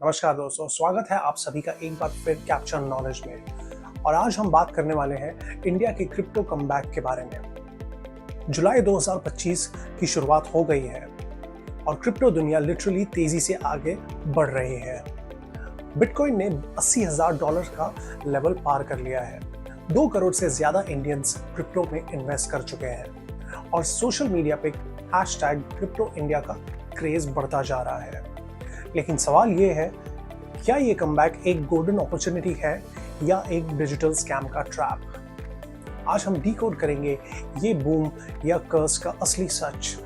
नमस्कार दोस्तों, स्वागत है आप सभी का एक बार फिर कैप्चर नॉलेज में। और आज हम बात करने वाले हैं इंडिया के क्रिप्टो कमबैक के बारे में। जुलाई 2025 की शुरुआत हो गई है और क्रिप्टो दुनिया लिटरली तेजी से आगे बढ़ रही है। बिटकॉइन ने $80,000 का लेवल पार कर लिया है। 2 करोड़ से ज्यादा इंडियंस क्रिप्टो में इन्वेस्ट कर चुके हैं और सोशल मीडिया पे हैशटैग क्रिप्टो इंडिया का क्रेज बढ़ता जा रहा है। लेकिन सवाल ये है, क्या ये कमबैक एक गोल्डन अपॉर्चुनिटी है या एक डिजिटल स्कैम का ट्रैप? आज हम डीकोड करेंगे ये बूम या कर्स का असली सच।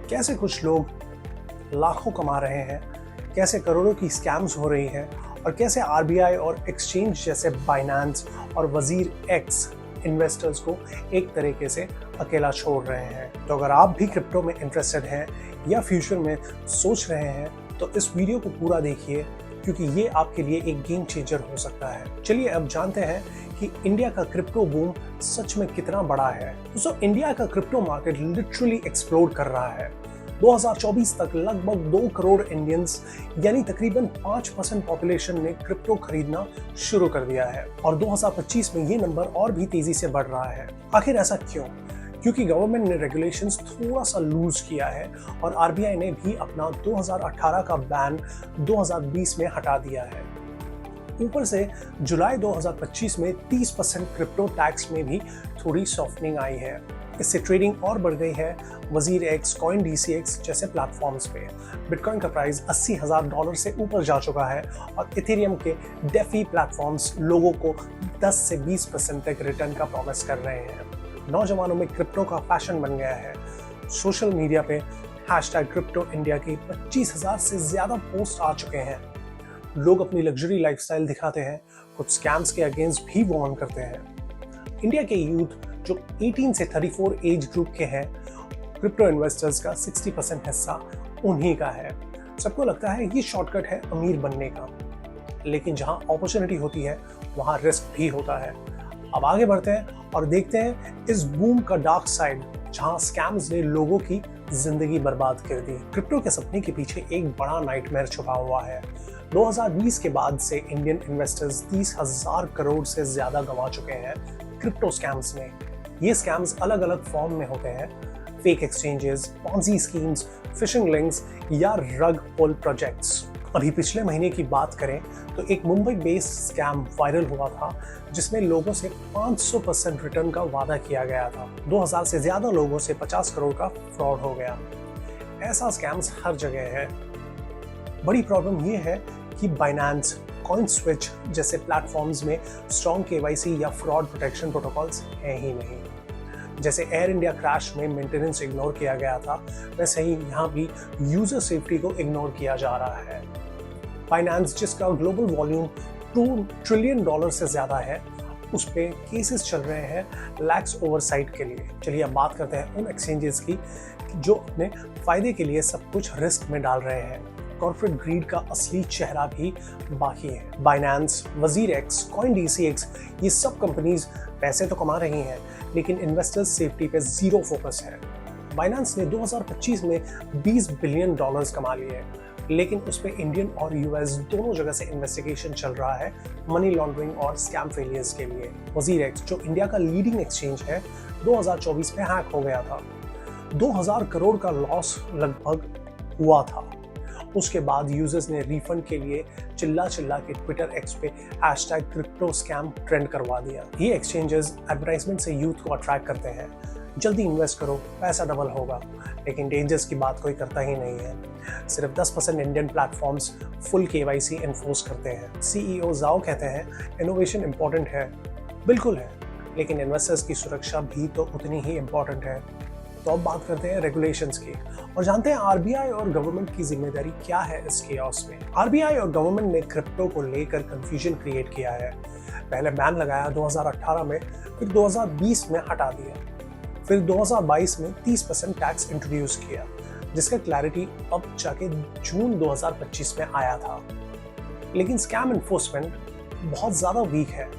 कैसे कुछ लोग लाखों कमा रहे हैं, कैसे करोड़ों की स्कैम्स हो रही हैं और कैसे आरबीआई और एक्सचेंज जैसे बाइनेंस और वजीर एक्स इन्वेस्टर्स को एक तरीके से अकेला छोड़ रहे हैं। तो अगर आप भी क्रिप्टो में इंटरेस्टेड हैं या फ्यूचर में सोच रहे हैं तो इस वीडियो को पूरा देखिए, क्योंकि ये आपके लिए एक गेम चेंजर हो सकता है। चलिए अब जानते हैं कि इंडिया का क्रिप्टो बूम सच में कितना बड़ा है। दोस्तों, इंडिया का क्रिप्टो मार्केट लिटरली एक्सप्लोड कर रहा है। 2024 तक लगभग 2 करोड़ इंडियंस यानी तकरीबन 5% पॉपुलेशन ने क्रिप्टो खरीदना शुरू कर दिया है और 2025 में ये नंबर और भी तेजी से बढ़ रहा है। आखिर ऐसा क्यों? क्योंकि गवर्नमेंट ने रेगुलेशंस थोड़ा सा लूज किया है और आरबीआई ने भी अपना 2018 का बैन 2020 में हटा दिया है। ऊपर से जुलाई 2025 में 30% क्रिप्टो टैक्स में भी थोड़ी सॉफ्टनिंग आई है। इससे ट्रेडिंग और बढ़ गई है वजीर एक्स, CoinDCX जैसे प्लेटफॉर्म्स पे। बिटकॉइन का प्राइस $80,000 से ऊपर जा चुका है और इथेरियम के डेफी प्लेटफॉर्म्स लोगों को 10 से 20% तक रिटर्न का प्रॉमिस कर रहे हैं। नौजवानों में क्रिप्टो का फैशन बन गया है। सोशल मीडिया पे हैशटैग क्रिप्टो इंडिया की 25,000 से ज्यादा पोस्ट आ चुके हैं। लोग अपनी लग्जरी लाइफस्टाइल दिखाते हैं, कुछ स्कैम्स के अगेंस्ट भी वार्न करते हैं। इंडिया के यूथ जो 18 से 34 एज ग्रुप के हैं, क्रिप्टो इन्वेस्टर्स का 60% हिस्सा उन्हीं का है। सबको लगता है ये शॉर्टकट है अमीर बनने का, लेकिन जहां अपॉर्चुनिटी होती है वहां रिस्क भी होता है। अब आगे बढ़ते हैं और देखते हैं इस बूम का डार्क साइड, जहां स्कैम्स ने लोगों की जिंदगी बर्बाद कर दी। क्रिप्टो के सपने के पीछे एक बड़ा नाइटमेयर छुपा हुआ है। 2020 के बाद से इंडियन इन्वेस्टर्स 30,000 करोड़ से ज्यादा गंवा चुके हैं क्रिप्टो स्कैम्स में। ये स्कैम्स अलग अलग फॉर्म में होते हैं, fake exchanges, Ponzi schemes, fishing links या रग पुल प्रोजेक्ट्स। अभी पिछले महीने की बात करें तो एक मुंबई बेस्ड स्कैम वायरल हुआ था, जिसमें लोगों से 500% रिटर्न का वादा किया गया था। 2000 से ज्यादा लोगों से 50 करोड़ का फ्रॉड हो गया। ऐसा स्कैम्स हर जगह है। बड़ी प्रॉब्लम ये है कि बाइनेंस, CoinSwitch जैसे प्लेटफॉर्म्स में स्ट्रॉन्ग केवाईसी या फ्रॉड प्रोटेक्शन प्रोटोकॉल्स हैं ही नहीं। जैसे एयर इंडिया क्रैश में मेंटेनेंस इग्नोर किया गया था, वैसे ही यहाँ भी यूजर सेफ्टी को इग्नोर किया जा रहा है। बाइनेंस, जिसका ग्लोबल वॉल्यूम $2 ट्रिलियन से ज्यादा है, उस पे केसेस चल रहे हैं लैक्स ओवरसाइट के लिए। चलिए अब बात करते हैं उन एक्सचेंजेस की जो अपने फायदे के लिए सब कुछ रिस्क में डाल रहे हैं। कॉर्पोरेट ग्रीड का असली चेहरा भी बाकी है। बाइनेंस, वजीर एक्स, CoinDCX, ये सब कंपनीज पैसे तो कमा रही हैं, लेकिन इन्वेस्टर्स सेफ्टी पे जीरो फोकस है। बाइनेंस ने 2025 में $20 बिलियन कमा लिए, लेकिन उस पर इंडियन और यूएस दोनों जगह से इन्वेस्टिगेशन चल रहा है मनी लॉन्ड्रिंग और स्कैम फेलियर्स के लिए। वजीर एक्स, जो इंडिया का लीडिंग एक्सचेंज है, 2024 में हैक हो गया था। 2000 करोड़ का लॉस लगभग हुआ था। उसके बाद यूजर्स ने रिफंड के लिए चिल्ला के ट्विटर एक्स पे हैशटैग क्रिप्टो स्कैम ट्रेंड करवा दिया। ये एक्सचेंजेस एडवर्टाइजमेंट से यूथ को अट्रैक्ट करते हैं, जल्दी इन्वेस्ट करो, पैसा डबल होगा, लेकिन डेंजर्स की बात कोई करता ही नहीं है। सिर्फ 10% Indian platforms full KYC enforce करते हैं। सीईओ जाओ कहते हैं इनोवेशन इंपॉर्टेंट है, बिल्कुल है, लेकिन इन्वेस्टर्स की सुरक्षा भी तो उतनी ही इंपॉर्टेंट है। तो अब बात करते हैं रेगुलेशंस की और जानते हैं आरबीआई और गवर्नमेंट की जिम्मेदारी क्या है इस केओस में। आरबीआई और गवर्नमेंट ने क्रिप्टो को लेकर कंफ्यूजन क्रिएट किया है। पहले बैन लगाया 2018 में, फिर 2020 में हटा दिया, फिर 2022 में 30% टैक्स इंट्रोड्यूस किया, जिसका क्लैरिटी अब जाके जून 2025 में आया था। लेकिन स्कैम एनफोर्समेंट बहुत ज्यादा वीक है।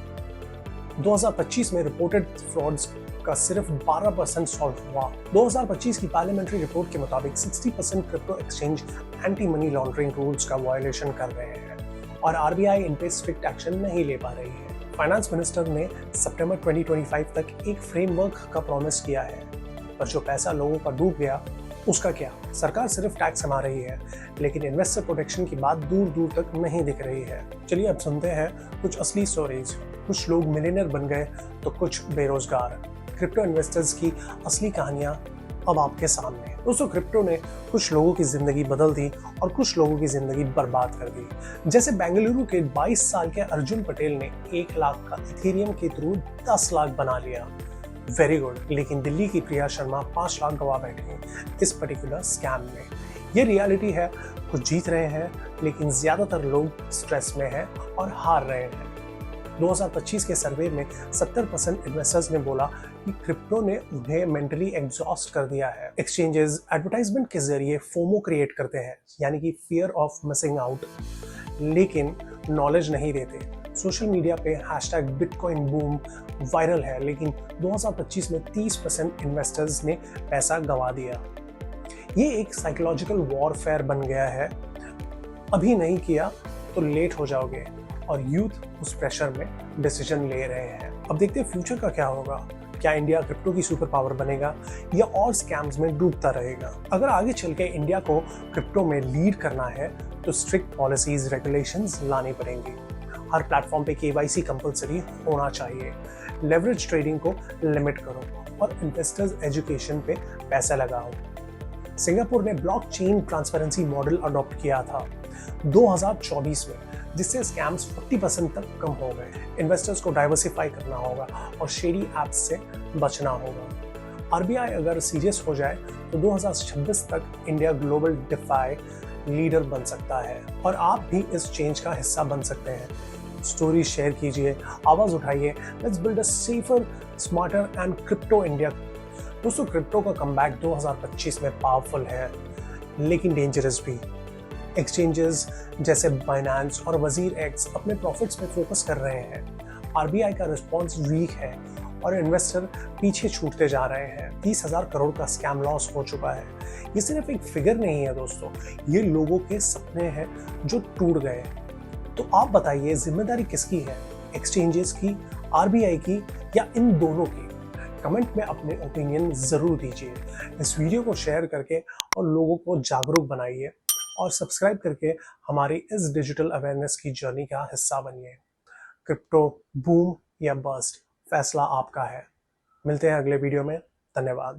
2025 में रिपोर्टेड फ्रॉड्स का सिर्फ 12% सॉल्व हुआ। 2025 की पार्लियामेंट्री रिपोर्ट के मुताबिक 60% crypto exchange anti money laundering rules का वायलेशन कर रहे हैं और आरबीआई इन पे स्ट्रिक्ट एक्शन नहीं ले पा रही है। फाइनेंस मिनिस्टर ने सितंबर 2025 तक एक फ्रेमवर्क का प्रॉमिस किया है, पर जो पैसा लोगों का डूब गया उसका क्या? सरकार सिर्फ टैक्स कमा रही है, लेकिन इन्वेस्टर प्रोटेक्शन की बात दूर दूर तक नहीं दिख रही है। चलिए अब सुनते हैं कुछ असली स्टोरीज। कुछ लोग मिलियनर बन गए तो कुछ बेरोजगार। क्रिप्टो इन्वेस्टर्स की असली कहानियां अब आपके सामने। दोस्तों, क्रिप्टो ने कुछ लोगों की जिंदगी बदल दी और कुछ लोगों की जिंदगी बर्बाद कर दी। जैसे बेंगलुरु के 22 साल के अर्जुन पटेल ने 1 लाख का इथेरियम के थ्रू 10 लाख बना लिया। Very good. लेकिन दिल्ली की प्रिया शर्मा 5 लाख गवा बैठी इस पर्टिकुलर स्कैम में। ये रियलिटी है। कुछ जीत रहे हैं, लेकिन ज्यादातर लोग स्ट्रेस में हैं और हार रहे हैं। 2025 के सर्वे में 70% इन्वेस्टर्स ने बोला कि क्रिप्टो ने उन्हें मेंटली एग्जॉस्ट कर दिया है। एक्सचेंजेस एडवर्टाइजमेंट के जरिए फोमो क्रिएट करते हैं, यानी कि फियर ऑफ मिसिंग आउट, लेकिन नॉलेज नहीं देते। सोशल मीडिया पे हैशटैग बिटकॉइन बूम वायरल है, लेकिन 2025 में 30% इन्वेस्टर्स ने पैसा गंवा दिया। ये एक साइकोलॉजिकल वॉरफेयर बन गया है। अभी नहीं किया तो लेट हो जाओगे, और यूथ उस प्रेशर में डिसीजन ले रहे हैं। अब देखते हैं फ्यूचर का क्या होगा। क्या इंडिया क्रिप्टो की सुपर पावर बनेगा या और स्कैम्स में डूबता रहेगा? अगर आगे चल के इंडिया को क्रिप्टो में लीड करना है तो स्ट्रिक्ट पॉलिसीज रेगुलेशंस लानी पड़ेंगी। हर प्लेटफॉर्म पे केवाईसी कंपलसरी होना चाहिए। लेवरेज ट्रेडिंग को लिमिट करो और इन्वेस्टर्स एजुकेशन पे पैसा लगाओ। सिंगापुर ने ब्लॉकचेन ट्रांसपेरेंसी मॉडल अडॉप्ट किया था 2024 में, जिससे स्कैम्स 40% तक कम हो गए। इन्वेस्टर्स को डाइवर्सिफाई करना होगा और शेडी एप्स से बचना होगा। आरबीआई अगर सीरियस हो जाए तो 2026 तक इंडिया ग्लोबल डिफाई लीडर बन सकता है, और आप भी इस चेंज का हिस्सा बन सकते हैं। स्टोरी शेयर कीजिए, आवाज उठाइए। Let's build a safer, smarter and crypto India. दोस्तों, क्रिप्टो का कमबैक 2025 में पावरफुल है, लेकिन डेंजरस भी। एक्सचेंजेस जैसे बाइनेंस और वजीर एक्स अपने प्रॉफिट्स में फोकस कर रहे हैं। आरबीआई का रिस्पॉन्स वीक है और इन्वेस्टर पीछे छूटते जा रहे हैं। 30,000 करोड़ का स्कैम लॉस हो चुका है। ये सिर्फ एक फिगर नहीं है दोस्तों, ये लोगों के सपने हैं जो टूट गए। तो आप बताइए, जिम्मेदारी किसकी है? एक्सचेंजेस की, आरबीआई की, या इन दोनों की? कमेंट में अपने ओपिनियन जरूर दीजिए। इस वीडियो को शेयर करके और लोगों को जागरूक बनाइए, और सब्सक्राइब करके हमारी इस डिजिटल अवेयरनेस की जर्नी का हिस्सा बनिए। क्रिप्टो बूम या बस्ट, फैसला आपका है। मिलते हैं अगले वीडियो में। धन्यवाद।